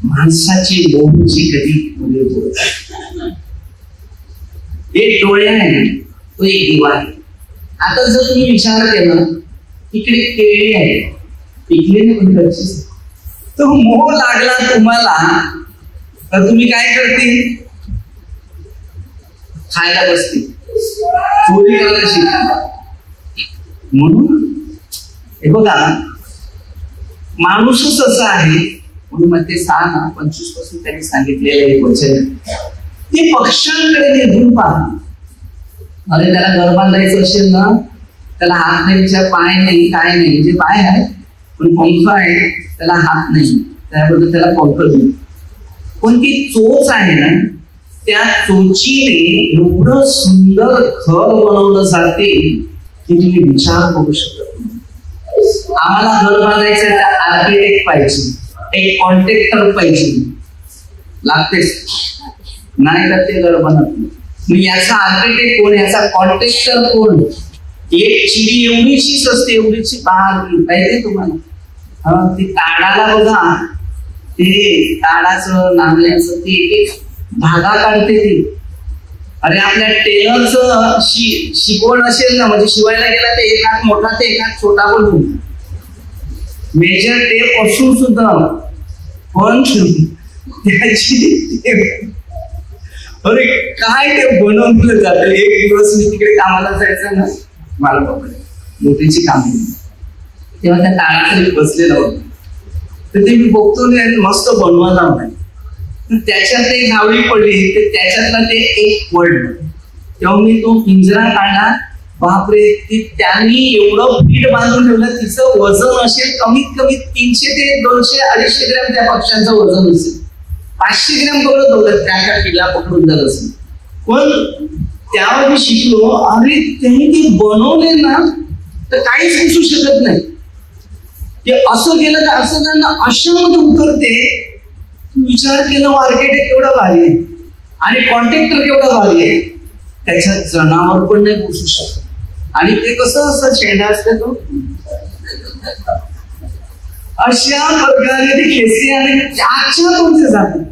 माणसाची मोहची कधी पुढे होत. एक डोळे आहे, तो एक दिवा आहे. आता जर तुम्ही विचार केला, इकडे केळी आहे, पिकले नाही पण गरजेचं, तो मोह लागला तुम्हाला तर तुम्ही काय करते? खायला बसते, चोरी करायला शिकता. म्हणून हे बघा, माणूसच असा आहे. म्हणून मग ते 6:25 पासून त्यांनी सांगितलेलं एक वचन, ते पक्ष्यांकडे निघून पहा. अरे त्याला घर बांधायचं असेल ना, त्याला हात नाही, त्याच्या पाय नाही, काय नाही. म्हणजे पाय आहे पण पंख आहे, त्याला हात नाही, त्याबद्दल त्याला पंख देऊ. पण ती चोच आहे ना, त्या चोचीने एवढं सुंदर घर बनवलं जाते की तुम्ही विचार करू शकत. आम्हाला घर बांधायचं तर आर्किटेक्ट पाहिजे, एक कॉन्ट्रॅक्टर पाहिजे, लागतेच, नाही तर ते घर बनत नाही. मग याचा आर्किटेक्ट कोण, याचा कॉन्ट्रॅक्टर कोण? एक चिडी एवढीशीच असते, एवढीची बाहेर पाहिजे तुम्हाला. ती ताडाला बघा, ते ताडाचं नांगल्याचं ते एक धागा काढते ती. अरे आपल्या टेलरचं शिकवण असेल ना, म्हणजे शिवायला गेला ते एक हात मोठा ते एक हात छोटा बनवून मेजर टेप असून सुद्धा पण त्याची अरे काय ते बनवलं जातं. एक दिवस मी तिकडे कामाला जायचं ना, मला मोठीची काम तेव्हा त्या ताळाखाली बसलेलं होतं. तर ते मी बघतो मस्त बनवायला नाही, त्याच्यात एक झावळी पडली, तर त्याच्यातला ते एक पडलं. तेव्हा मी तो पिंजरा काढला. बापरे, त्यांनी एवढं पीठ बांधून ठेवलं, तिचं वजन असेल कमीत कमी 300 ते 200-250 ग्रॅम त्या पक्ष्यांचं वजन असेल. 500 ग्रॅम पकडत होतं त्या पिल्ला पकडून झालं असेल. पण त्यावर मी शिकलो, अरे त्यांनी ते बनवले ना तर काहीच दिसू शकत नाही. ते असं केलं तर असं त्यांना अशामध्ये उतरते. विचार केला आर्किटेक्ट केवढा भारी आहे आणि कॉन्ट्रॅक्टर केवढा भारी आहे. त्याच्यात जनावर पण नाही पोसू शकत. आणि ते कसं असं शेंडा असतं तो अशा प्रकारे ते खेचते आणि त्याच्या कोणते जातात.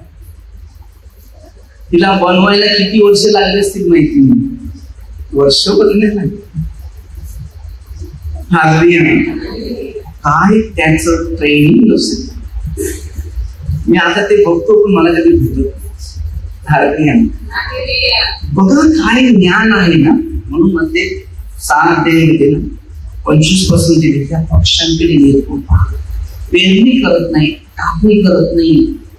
तिला बनवायला किती वर्ष लागले असतील माहिती नाही, वर्ष पण नाही लागले. काय त्याचं ट्रेनिंग असेल. मी आता ते बघतो पण मला कधी भेटत बघा काय ज्ञान आहे ना. म्हणून मध्ये 7 ते 25% दिले त्या पक्षांकडे निर्भूत पेरणी करत नाही, कापणी करत नाही.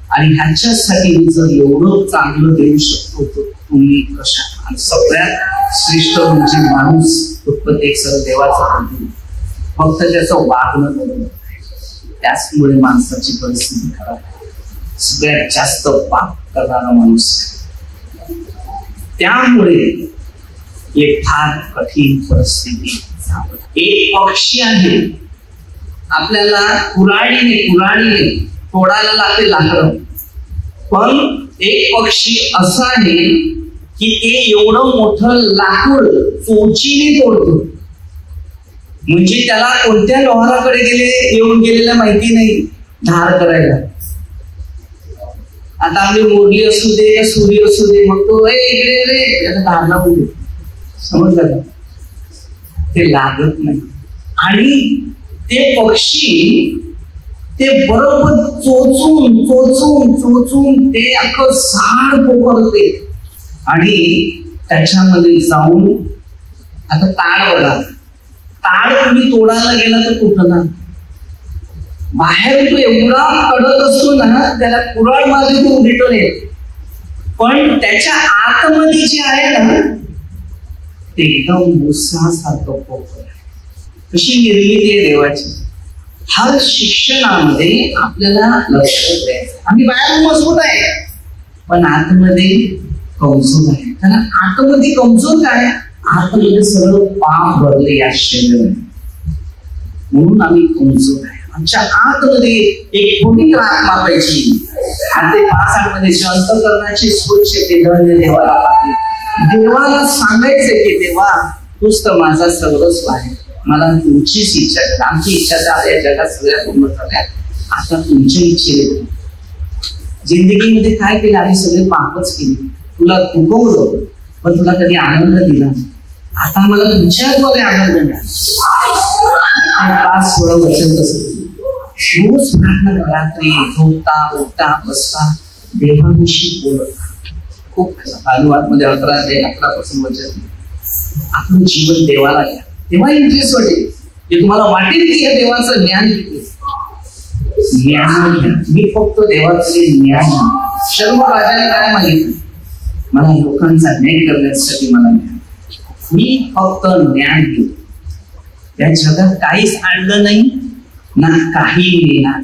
आणि ह्याच्यासाठी जर एवढं चांगलं देऊ शकतो तर तुम्ही कशा. आणि सगळ्यात श्रेष्ठ म्हणजे माणूस प्रत्येक सर देवाचा फक्त त्याचं वागणं बरोबर. त्याचमुळे माणसाची परिस्थिती खराब आहे. सगळ्यात जास्त पाप करणारा माणूस. त्यामुळे एक फार कठीण परिस्थिती. एक पक्षी आहे, आपल्याला कुऱ्हाडीने तोडायला लागते लाकडं. पण एक पक्षी असा आहे की ते एवढं मोठं लाकूड चोचीने तोडतो. म्हणजे त्याला कोणत्या लोहाराकडे येऊन गेलेलं माहिती नाही धार करायला. आता आपली मोरली असू दे या सूर्य असू दे, मग तो इकडे रे त्याचा धार लावून समजलं का. ते लागत नाही. आणि ते पक्षी ते बरोबर चोचून चोचून चोचून ते अख्खं झाड पोखरते. आणि त्याच्यामध्ये जाऊन आता ताड बघा, ताड तुम्ही तोडायला गेला तर कुठं ना बाहेर तो एवढा कडक असतो ना, त्याला कुऱ्हाड मारली तो रिटर्न येतो. पण त्याच्या आतमध्ये जे आहे ना ते एकदम मुसासारखं पोखर. कशी निर्मिती आहे देवाची. हर शिक्षणामध्ये आपल्याला लक्ष द्यायचं. आम्ही बाहेर मजबूत आहे पण आतमध्ये कमजोर आहे. कारण आतमध्ये कमजोर काय, आतमध्ये सगळं पाप भरले या शरीराने. म्हणून आम्ही कमजोर आहे. आमच्या आतमध्ये एक पवित्र आत्मा पाहिजे. आणि ते 5 मध्ये जे अंतःकरणाची स्वच्छ ते धन्य देवाला पाहिजे. देवाला सांगायचं की देवा तूच तर माझा सर्वस्व आहे, मला तुमचीच इच्छा आहे. आमची इच्छा तर या जगात सगळ्या पूर्ण झाल्या, आता तुमच्या इच्छेने. जिंदगीमध्ये काय केलं, आम्ही सगळे पापच केले. तुला दुखवलं पण तुला कधी आनंद दिला. आता मला तुमच्याद्वारे आनंद मिळाला. 5-16 वर्ष कसं रोज प्रार्थना रात्री झोपता उठता बसता देवाविषयी बोलत. खूप अनुवादमध्ये 11 ते 11% वचन. आपलं जीवन देवाला घ्या. तेव्हा इंटरेस्ट वाटेल की तुम्हाला वाटेल की या देवाचं ज्ञान किती. ज्ञान घ्या. मी फक्त देवाचे ज्ञान. शर्म राजाने काय मागितलं, मला लोकांचा न्याय करण्यासाठी मला ज्ञान. मी फक्त ज्ञान घेऊ. या जगात काहीच आणलं नाही ना काही मिळणार.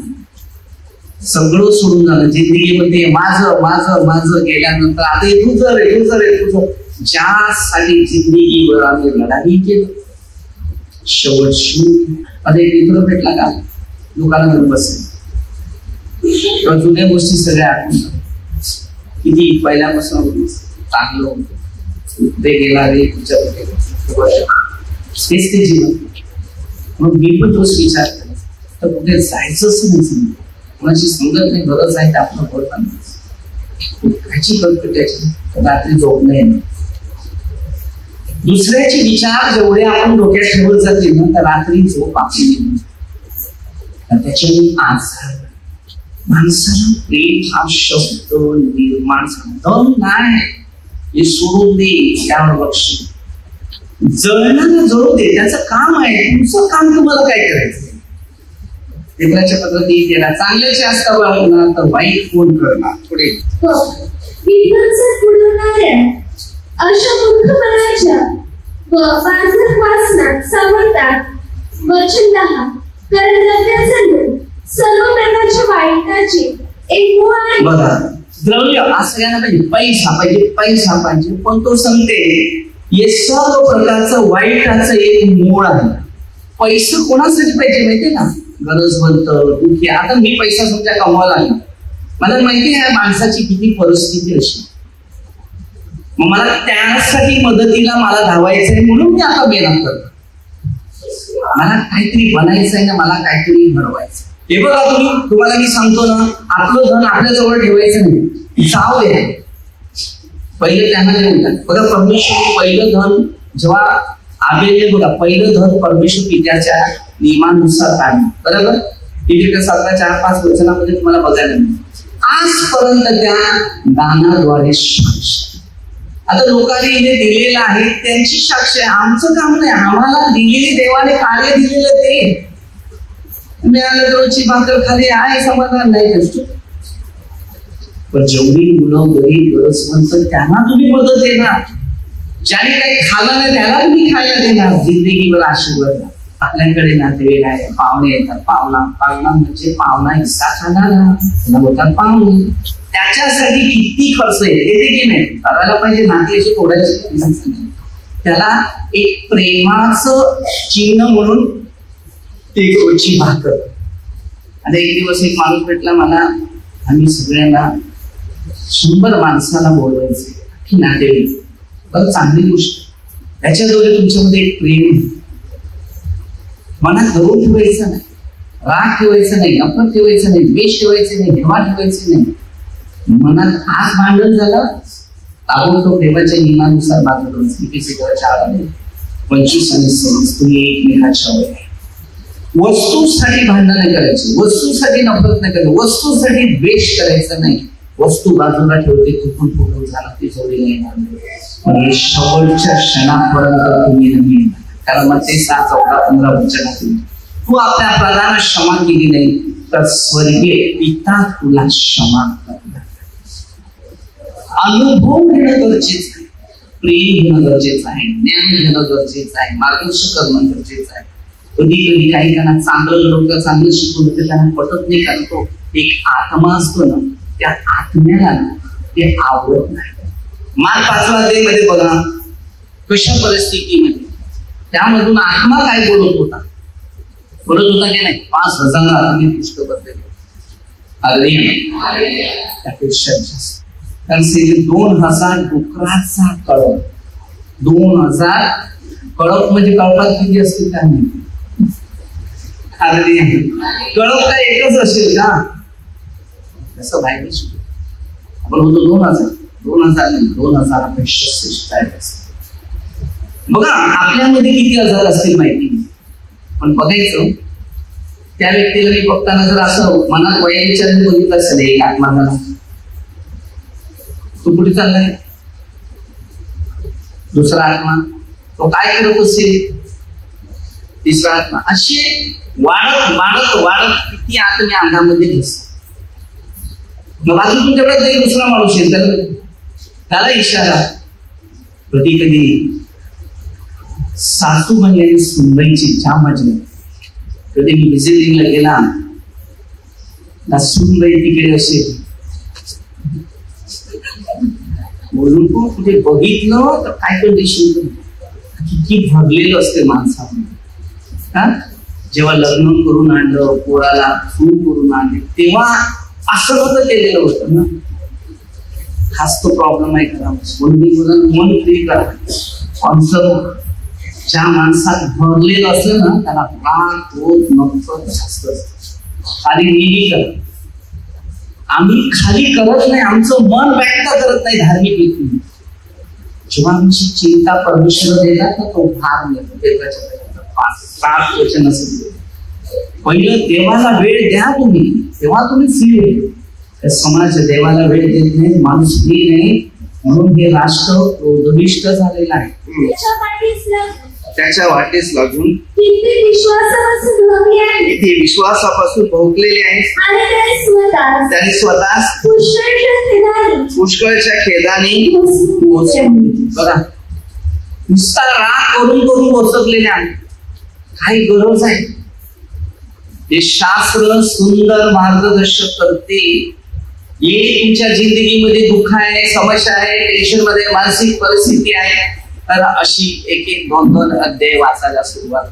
सगळं सोडून झालं जिंदगीमध्ये. माझं माझं माझं गेल्यानंतर आता तुझं रे तुझं रे तुझं. ज्यासाठी जिंदगीवर आम्ही लढाई केली, शेवट अरे मित्र भेटला का दुकानावर बसेल. जुन्या गोष्टी सगळ्या आठवण किती पहिल्यापासून चांगलं होतं. ते गेला रे तुझ्या तेच ते जीवन. मग मी पण तोच विचार केला, तर कुठे जायचंच नाही. समजा कोणाची संगत नाही, गरज आहे आपलं बोलताना त्याची कल्पना त्याची रात्री झोप नाही. दुसऱ्याचे विचार जेवढे आपण डोक्यात ठेवत जातील ना, तर रात्री झोप आपली. त्याच्यामुळे आज माणसाला प्रेम हा शब्द निर्माण झाला नाही. हे सोडून दे, त्यावर लक्ष जळणाला जळू दे, त्याचं काम आहे. तुमचं काम तुम्हाला काय करायचं? मित्राच्या पद्धती त्याला चांगल्याचे असता बघणार तर वाईट कोण करणार? पुढे अशा मूर्खपणाच्या व बाजर वासनात सावरतात. वचन 10 कारण द्रव्याचं सर्व प्रकारच्या वाईटाचे एक मूळ आहे. बघा, द्रव्य असं घ्यायला पाहिजे, पैसा पाहिजे, पैसा पाहिजे. पण तो सांगते हे सर्व प्रकारचं वाईटाचं एक मूळ आहे. पैसे कोणासाठी पाहिजे माहितीये ना? गरजवंत, दुःखी. आता मी पैसा समजा कमवायला लागला, मला माहिती आहे माणसाची किती परिस्थिती अशी, मग मला त्यासाठी मदतीला मला धावायचंय म्हणून मी आता मेहनत करतो. मला काहीतरी बनायचं आहे ना, मला काहीतरी घडवायचं. हे बघा, तुम्हाला मी सांगतो ना, आपलं धन आपल्या जवळ ठेवायचं नाही, जाव आहे पहिलं त्यांना देऊन द्या. बघा, परमेश्वर पहिलं धन जेव्हा आबेलने बघा पहिलं धन परमेश्वर पित्याच्या नियमानुसार काढलं, बरोबर. तिथे 17:4-5 वचनामध्ये तुम्हाला बघायला मिळेल. आजपर्यंत त्या दानाद्वारे साक्ष. आता लोकांनी जे दिलेलं आहे त्यांची साक्ष आहे, आमचं काम नाही. आम्हाला दिलेली देवाने कार्य दिलेलं ते मिळालं. रोजची भाकर खाली आहे, समाधान नाही. पण जेवढी मुलं गरीब गरजवंत त्यांना तुम्ही मदत देणार, ज्याने काही खाल्लं नाही त्याला तुम्ही खायला देणार. जिंदगीवर आशीर्वाद. आपल्याकडे नातेवाईक आहे, पाहुणे येतात. पाहुणा म्हणजे पाहुणा हिस्सा खाणारा होतात पाहुणे. त्याच्यासाठी किती खर्च येते की नाही करायला पाहिजे. नातेवाईक थोड्याचे त्याला एक प्रेमाचं चिन्ह म्हणून ते रोजची भाकर. आणि एक दिवस एक माणूस भेटला मला, आम्ही सगळ्यांना 100 माणसाला बोलवायचं की नातेवाईक. बरं, चांगली गोष्ट. त्याच्याद्वारे तुमच्यामध्ये एक प्रेम मनात धरून ठेवायचं नाही, राग ठेवायचं नाही, नफरत ठेवायचं नाही, द्वेष ठेवायचं नाही, हेवा ठेवायचं नाही. मनात आज भांडण झालं, ताबडतोब देवाच्या नियमानुसार बाजू करून 25 आणि 26 तुम्ही एकमेकाच्या वर. वस्तूसाठी भांडण नाही करायची, वस्तूसाठी नफरत नाही करायची, वस्तूसाठी द्वेष करायचा नाही. वस्तू बाजूला ठेवते, तुटून झाला ते जोडीला येणार. शेवटच्या क्षणापर्यंत तुम्ही नवीन. कारण मग ते 6:14-15 वचनातून तू आपल्या प्रधान क्षमा केली नाही तर स्वर्गीय पिता तुला क्षमा करणार. अनुभव घेणं गरजेचं आहे, प्रेम घेणं गरजेचं आहे, ज्ञान घेणं गरजेचं आहे, मार्गदर्शन करणं गरजेचं आहे. कधी काही त्यांना चांगलं लोक चांगलं शिकवून होते त्यांना पटत नाही, कारण तो एक आत्मा असतो ना, त्या आत्म्याला ते आवडत नाही. मार्क 5 अध्यायामध्ये बघा कशा परिस्थितीमध्ये त्यामधून आत्मा काय बोलत होता की नाही. 5,000 आत्मे पुष्ट बदलले. त्यापेक्षा जास्त. कारण 2,000 डुकराचा कळप. 2,000 कळप म्हणजे कळपात किती असतील काय नाही. कळप काय एकच असेल का? असं बाहेर शिकतो आपण होतो 2,000 नाही, 2,000पेक्षा श्रेष्ठ आहे. बघा आपल्यामध्ये किती आजार असतील माहिती नाही, पण बघायचं त्या व्यक्तीला मी बघताना जर असं मनात वया विचाराने बघितलं असेल, एक आत्मा झाला तो कुठे चाललाय, दुसरा आत्मा तो काय करत असेल, तिसरा आत्मा, असे वाढत वाढत वाढत किती आत्मे अंगामध्ये दिसतात. मग बाजूतून तेवढा एक दुसरा माणूस येईल, त्याला इशारा. कधी कधी सासूबाई आणि सुनबाईची जाम मजा. कधी मी व्हिजिटिंगला गेला ना, सुनबाई तिकडे असेल, बोलून कुठे बघितलं तर काय कंडिशन किती भरलेलं असते माणसामध्ये. जेव्हा लग्न करून आणलं, पोराला सून करून आणले, तेव्हा असं होतं केलेलं होतं ना. हाच तो प्रॉब्लेम आहे खरा. मन फ्री करा. आमचं ज्या माणसात भरलेलं असलं ना त्याला राग क्रोध नफरत जास्त असतं. खाली निधी करा. आम्ही खाली करत नाही, आमचं मन व्यक्त करत नाही धार्मिक व्यक्ती. जेव्हा आमची चिंता परमेश्वर देतात ना तो भार देतो. 5-7 वचन असेल. पहिलं देवाला वेळ द्या तुम्ही, तेव्हा तुम्ही फ्री होईल. समाज देवाला वेळ देत नाही, माणूस फ्री नाही, म्हणून हे राष्ट्र उद्दिष्ट झालेलं आहे. त्याच्या वाटेस लागून किती विश्वासापासून भोगलेले आहेत. त्यांनी स्वतः पुष्कळच्या खेदाने बघा नुसता राग करून करून बसवलेले आहे. काही गरज आहे. हे शास्त्र सुंदर मार्गदर्शक करते. ये तुमच्या जिंदगीमध्ये दुःख आहे, समस्या आहे, टेन्शन मध्ये मानसिक परिस्थिती आहे, तर अशी 1-2 अध्याय वाचायला सुरुवात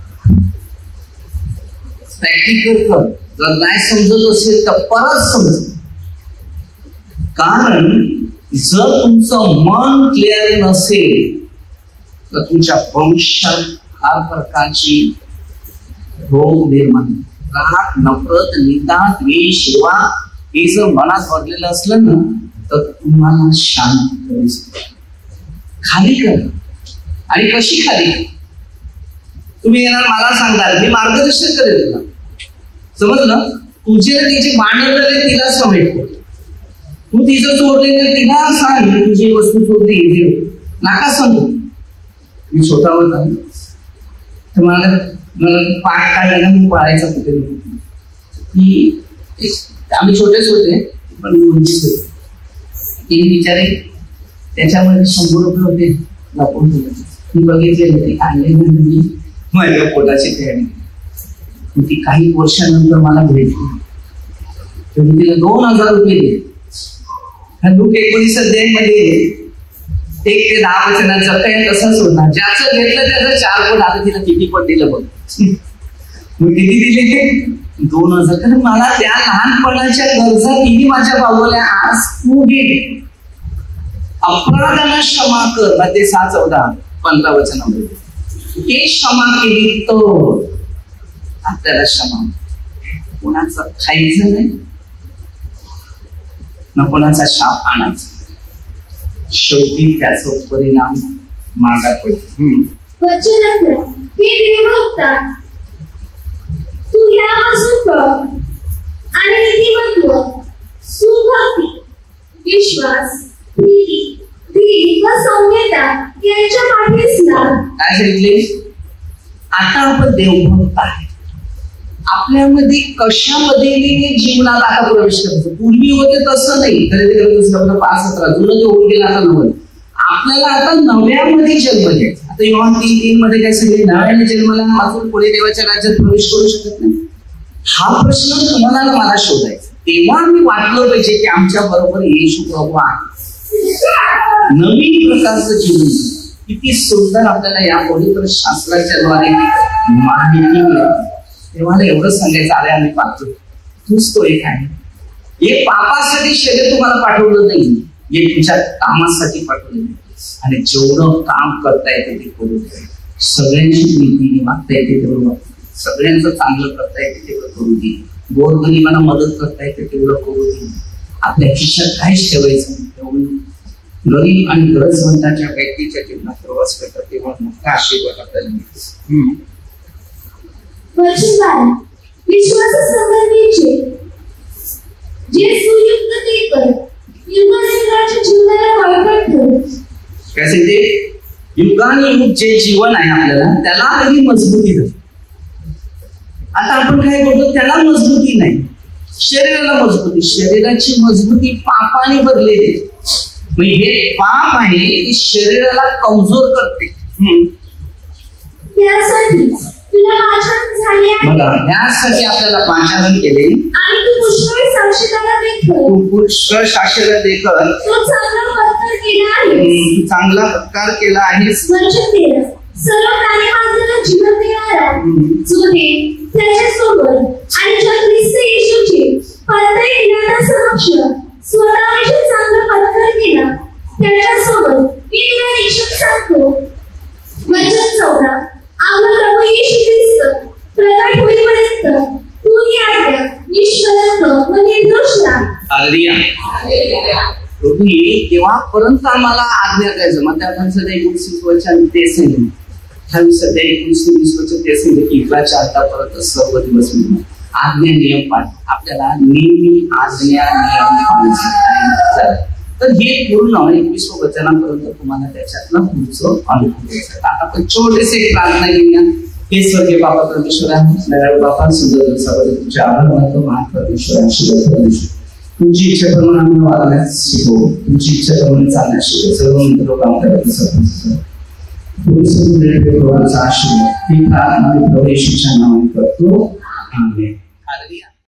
प्रॅक्टिकल कर. जर नाही समजत असेल तर परत समज. कारण जर तुमचं मन क्लिअर नसेल तर तुमच्या भविष्यात फार प्रकारची रोग निर्माण, राग, नफरत, निंदा, द्वेष, शिवा हे जर मनात भरलेलं असलं ना तर तुम्हाला शांत खाली करा. आणि कशी खाली? तुम्ही येणार मला सांगाल, मी मार्गदर्शन करेल तुला. समजलं? तुझे तिचे भांडण झाले तिला समेट. तू तिचं चोरले तिला सांग तुझी वस्तू चोरली नाका सांगू. मी स्वतःवर झालो तर मला पाठ काढायला मी पाळायचा कुठे की आम्ही छोटेच होते पण उंचीच होते. ते बिचारे त्याच्यामध्ये 100 रुपये होते लपून ठेवले. मी बघितलेले ते काढले मी माझ्या पोटाची तयारी. ती काही वर्षानंतर मला भेटली. तर तिला 2000 रुपये दिले. लूक 19 अध्यायामध्ये 1 ते 10 वचनाचा काही तसाच होता. ज्याचं घेतलं त्याचं 4 पट. आता तिला किती पट दिलं बघ. मग किती दिले ते 2000. तर मला त्या लहानपणाच्या गरजा किती माझ्या भावल्या. आज तू घे. अपराधांना क्षमा कर. ते 6-14-15 वचनामध्ये ते क्षमा केली तर आपल्याला क्षमा. कोणाचं खायचं नाही ना कोणाचा शाप आणायचा. शेवटी त्याचा परिणाम मागा पडतो. तू यापासून बघ आणि नीतिमत्व, सुभक्ती, विश्वास, भीती, धीर व सौम्यता यांच्या पाठीस लाग. काय सांगितले? आता आपण देवभक्त आहे. आपल्यामध्ये कशामध्ये जीवनात आता प्रवेश करायचा. पूर्वी होते तसं नाही. दुसरं 5-17 जुनं जे होऊन गेलं आता 9. आपल्याला आता नव्यामध्ये जन्म घ्यायचा. आता योहान 3:3 मध्ये काय सांगितले? नव्याने जन्माला अजून पुढे देवाच्या राज्यात प्रवेश करू शकत नाही. हा प्रश्न तुम्हाला मला शोधायचा. तेव्हा आम्ही वाटलं पाहिजे की आमच्या बरोबर येशू प्रभू आहे. नवीन प्रकारचं जीवन किती सुंदर आपल्याला या पवित्र शास्त्राच्या द्वारे माहिती मिळते. तेव्हा एवढं सांगायचं आले आम्ही पाहतो तूच तो एक आहे. हे पापासाठी शरीर तुम्हाला पाठवलं नाही, हे तुमच्या कामासाठी पाठवलं. आणि जेवढं काम करता येते ते करू दे. सगळ्यांची नीतीने वागता येते तेवढं वागते. सगळ्यांचं चांगलं करता येते तेवढं करू दे. गोरगरिबांना मदत करता येते तेवढं करू दे. आपल्या खिशात काहीच ठेवायचं नाही. तेवढं गरीब आणि गरजवंताच्या व्यक्तीच्या जीवनात प्रवास करतात तेव्हा मोठा आशीर्वाद आपल्याला मिळतो. विश्वासासंबंधीचे जे सुयुक्त ते कर, युगानुयुगाच्या जीवनाला बळकट ठेव. कसे ते युगानुयुग जे जीवन आहे आपल्याला त्याला कधी मजबूती नाही. आता आपण काय करतो त्याला मजबूती नाही. शरीराला मजबूती. शरीराची मजबूती पापाने भरलेली. हे पाप आहे की शरीराला कमजोर करते. त्यासाठी तुला पाचारण झाले आहे. बघा यासाठी आपल्याला पाचारण केले आणि तू पुष्कळ साक्षीदार देखत. तू पुष्कळ साक्षीदार देखत. तू चांगला पत्कार केला आहे. तू चांगला पत्कार केला आहे. वचन दिलं सर्व प्राणी माणसाला जीवन देणारा जो हे त्याच्यासोबत आणि ज्या ख्रिस्त येशूचे परताई दिनाच्या समक्ष स्वतःविषयी चांगला पत्कार केला प्रभू येईल तेव्हापर्यंत आम्हाला आज्ञा द्यायचं. मग त्या 29 वचन ते सांगितलं, 29 वचन ते सांगितलं की इकडच्या आतापर्यंत सर्व दिवस आज्ञा नियम पाठ. आपल्याला नेहमी आज्ञा नियम पाळायचं. तर हे पूर्ण 21 वचनापर्यंत तुम्हाला त्याच्यातलं पुढचं अनुभव घ्यायचं. आता आपण छोटेसे एक प्रार्थना घेऊया. हे स्वर्गीय बाबा परमेश्वरा, बाबा सुंदर दिवसाबद्दल तुमचे आभार मानतो. महान परमेश्वर, तुमची इच्छा प्रमाणे आम्ही वागण्यास शिकवू, तुमची इच्छा प्रमाणे चालण्यास शिकवू. सर्व मित्र काम करायचं आशीर्वाद ही प्रार्थना प्रवेशाच्या नावाने करतो. आमेन.